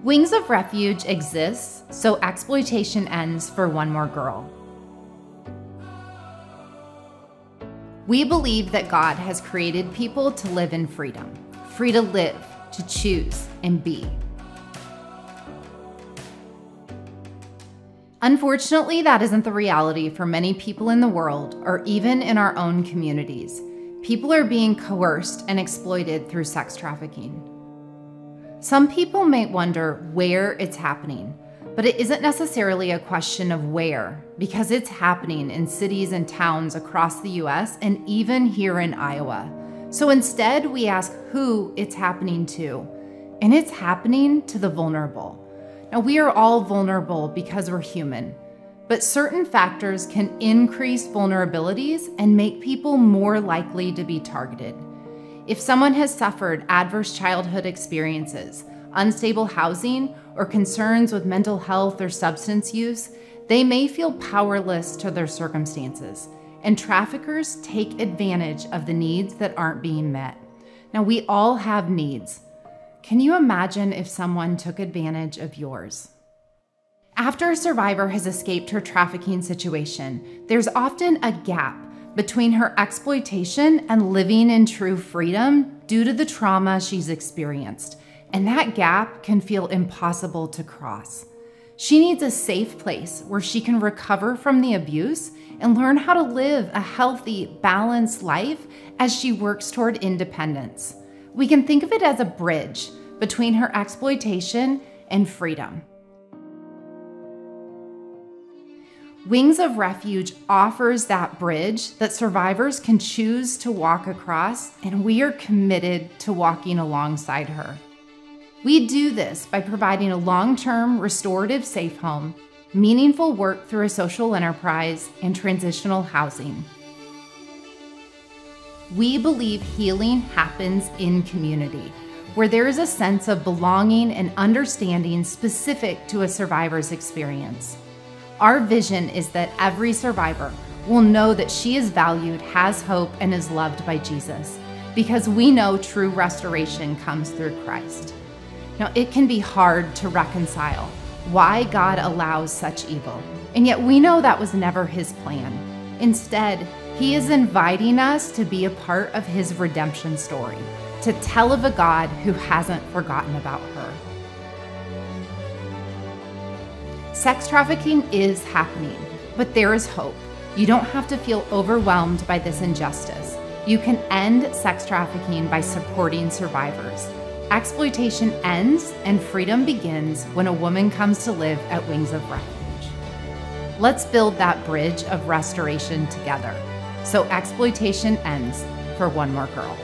Wings of Refuge exists so exploitation ends for one more girl. We believe that God has created people to live in freedom, free to live, to choose, and be. Unfortunately, that isn't the reality for many people in the world or even in our own communities. People are being coerced and exploited through sex trafficking. Some people may wonder where it's happening, but it isn't necessarily a question of where, because it's happening in cities and towns across the US and even here in Iowa. So instead, we ask who it's happening to, and it's happening to the vulnerable. Now, we are all vulnerable because we're human, but certain factors can increase vulnerabilities and make people more likely to be targeted. If someone has suffered adverse childhood experiences, unstable housing, or concerns with mental health or substance use, they may feel powerless to their circumstances, and traffickers take advantage of the needs that aren't being met. Now, we all have needs. Can you imagine if someone took advantage of yours? After a survivor has escaped her trafficking situation, there's often a gap between her exploitation and living in true freedom due to the trauma she's experienced. And that gap can feel impossible to cross. She needs a safe place where she can recover from the abuse and learn how to live a healthy, balanced life as she works toward independence. We can think of it as a bridge between her exploitation and freedom. Wings of Refuge offers that bridge that survivors can choose to walk across, and we are committed to walking alongside her. We do this by providing a long-term restorative safe home, meaningful work through a social enterprise, and transitional housing. We believe healing happens in community, where there is a sense of belonging and understanding specific to a survivor's experience. Our vision is that every survivor will know that she is valued, has hope, and is loved by Jesus, because we know true restoration comes through Christ. Now, it can be hard to reconcile why God allows such evil, and yet we know that was never His plan. Instead, He is inviting us to be a part of His redemption story, to tell of a God who hasn't forgotten about her. Sex trafficking is happening, but there is hope. You don't have to feel overwhelmed by this injustice. You can end sex trafficking by supporting survivors. Exploitation ends and freedom begins when a woman comes to live at Wings of Refuge. Let's build that bridge of restoration together so exploitation ends for one more girl.